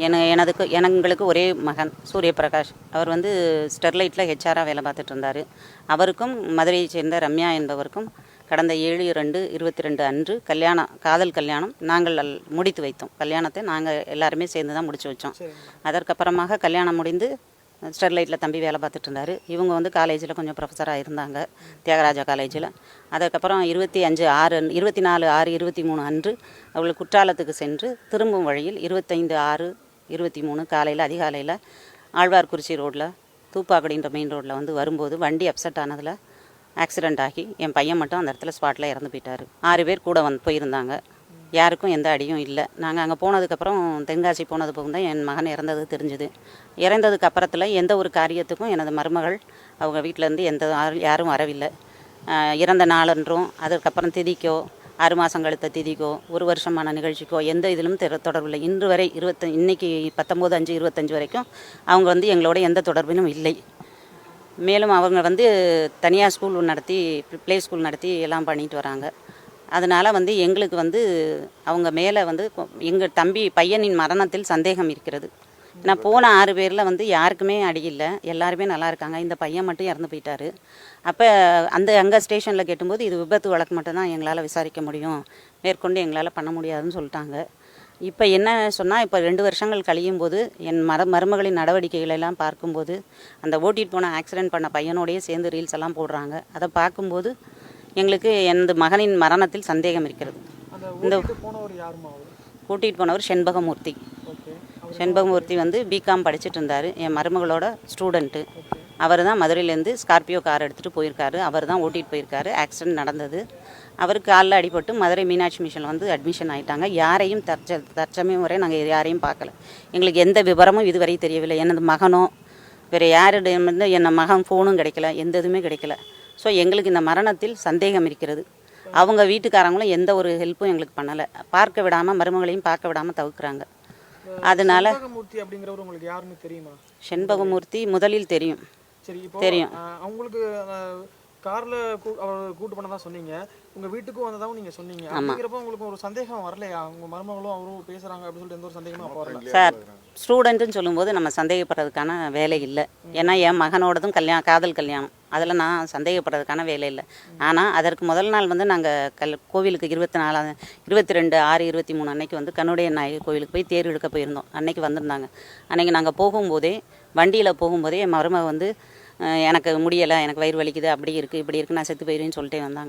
எங்களுக்கு ஒரே மகன் சூரியபிரகாஷ். அவர் வந்து ஸ்டெர்லைட்டில் ஹெச்ஆராக வேலை பார்த்துட்டு இருந்தார். அவருக்கும் மதுரையை சேர்ந்த ரம்யா என்பவருக்கும் கடந்த 7/2/22 அன்று காதல் கல்யாணம் நாங்கள் முடித்து வைத்தோம். கல்யாணத்தை நாங்கள் எல்லாருமே சேர்ந்து தான் முடிச்சு வச்சோம். அதற்கப்புறமாக கல்யாணம் முடிந்து ஸ்டெர்லைட்டில் தம்பி வேலை பார்த்துட்டு இருந்தார். இவங்க வந்து காலேஜில் கொஞ்சம் ப்ரொஃபஸராக இருந்தாங்க, தியாகராஜா காலேஜில். அதுக்கப்புறம் 24/6/23 அன்று அவர்கள் குற்றாலத்துக்கு சென்று திரும்பும் வழியில் 25/6/23 காலையில் அதிகாலையில் ஆழ்வார்குறிச்சி ரோட்டில் தூப்பாக்கடின்ற மெயின் ரோட்டில் வந்து வரும்போது வண்டி அப்செட் ஆனதில் ஆக்சிடெண்ட் ஆகி என் பையன் மட்டும் அந்த இடத்துல ஸ்பாட்டில் இறந்து போயிட்டார். 6 பேர் கூட போயிருந்தாங்க. யாருக்கும் எந்த அடியும் இல்லை. நாங்கள் அங்கே போனதுக்கப்புறம் தென்காசி போனது போகும் தான் என் மகன் இறந்தது தெரிஞ்சுது. இறந்ததுக்கு அப்புறத்தில் எந்த ஒரு காரியத்துக்கும் எனது மருமகள் அவங்க வீட்டிலேருந்து யாரும் வரவில்லை. இறந்த நாளன்றும் அதுக்கப்புறம் திதிக்கோ 6 மாதம் கழித்த திதிக்கோ 1 வருஷமான நிகழ்ச்சிக்கோ எந்த இதிலும் தொடர்பில்லை. இன்று வரை இன்னைக்கு 19/5/25 வரைக்கும் அவங்க வந்து எங்களோட எந்த தொடர்பிலும் இல்லை. மேலும் அவங்க வந்து தனியார் ஸ்கூல் நடத்தி ப்ளே ஸ்கூல் நடத்தி எல்லாம் பண்ணிட்டு வராங்க. அதனால் வந்து எங்களுக்கு வந்து அவங்க மேலே வந்து எங்கள் தம்பி பையனின் மரணத்தில் சந்தேகம் இருக்கிறது. நான் போன 6 பேரில் வந்து யாருக்குமே அடி இல்லை, எல்லாருமே நல்லா இருக்காங்க. இந்த பையன் மட்டும் இறந்து போயிட்டார். அப்போ அங்கே ஸ்டேஷனில் கேட்டும்போது இது விபத்து வழக்கு மட்டும்தான் எங்களால் விசாரிக்க முடியும், மேற்கொண்டு எங்களால் பண்ண முடியாதுன்னு சொல்லிட்டாங்க. இப்போ என்ன சொன்னால், இப்போ 2 வருஷங்கள் கழியும் போது என் மருமகளின் நடவடிக்கைகளெல்லாம் பார்க்கும்போது அந்த ஓட்டிகிட்டு போன ஆக்சிடெண்ட் பண்ண பையனோடையே சேர்ந்து ரீல்ஸ் எல்லாம் போடுறாங்க. அதை பார்க்கும்போது எங்களுக்கு எனது மகனின் மரணத்தில் சந்தேகம் இருக்கிறது. இந்த கூட்டிகிட்டு போனவர் செண்பகமூர்த்தி வந்து பிகாம் படிச்சுட்டு இருந்தார். என் மருமகளோட ஸ்டூடெண்ட்டு. அவர் தான் மதுரையிலேருந்து ஸ்கார்பியோ கார் எடுத்துகிட்டு போயிருக்காரு. அவர் தான் ஓட்டிகிட்டு போயிருக்காரு. ஆக்சிடெண்ட் நடந்தது. அவருக்கு காலில் அடிபட்டு மதுரை மீனாட்சி மிஷனில் வந்து அட்மிஷன் ஆகிட்டாங்க. யாரையும் தற்சமயம் வரை நாங்கள் யாரையும் பார்க்கல. எங்களுக்கு எந்த விவரமும் இதுவரை தெரியவில்லை. எனது மகனோ வேறு யாரிடமிருந்து என் மகன் ஃபோனும் கிடைக்கல, எந்த இதுவுமே கிடைக்கல. ஸோ எங்களுக்கு இந்த மரணத்தில் சந்தேகம் இருக்கிறது. அவங்க வீட்டுக்காரங்களும் எந்த ஒரு ஹெல்ப்பும் எங்களுக்கு பண்ணலை. பார்க்க விடாமல், மருமகளையும் பார்க்க விடாமல் தவிர்க்கிறாங்க. அதனால செண்பகமூர்த்தி முதலில் தெரியும். அவங்களுக்கு கார்ல அவர் கூட்டு பண்ணதா சொன்னீங்க, உங்க வீட்டுக்கு வந்ததாவும் நீங்க சொன்னீங்க. அப்படிங்கிறப்ப உங்களுக்கு ஒரு சந்தேகம் வரலையா? உங்க மருமகளும் அவரும் பேசுறாங்க அப்படின்னு சொல்லிட்டு எந்த ஒரு சந்தேகமும் வரல சார்? ஸ்டூடெண்ட்டுன்னு சொல்லும்போது நம்ம சந்தேகப்படுறதுக்கான வேலை இல்லை. ஏன்னா என் மகனோடதும் காதல் கல்யாணம், அதில் நான் சந்தேகப்படுறதுக்கான வேலை இல்லை. ஆனால் அதற்கு முதல் நாள் வந்து நாங்கள் கோவிலுக்கு 22/6/23 அன்னைக்கு வந்து கண்ணுடைய நாயகி கோவிலுக்கு போய் தேர் இழுக்க போயிருந்தோம். அன்னைக்கு வந்திருந்தாங்க. அன்னைக்கு நாங்கள் போகும்போதே வண்டியில் போகும்போதே என் மருமக வந்து எனக்கு முடியலை, எனக்கு வயிறு வலிக்குது, அப்படி இருக்குது இப்படி இருக்குது, நான் செத்து போயிடுவேன்னு சொல்லிட்டே வந்தாங்க.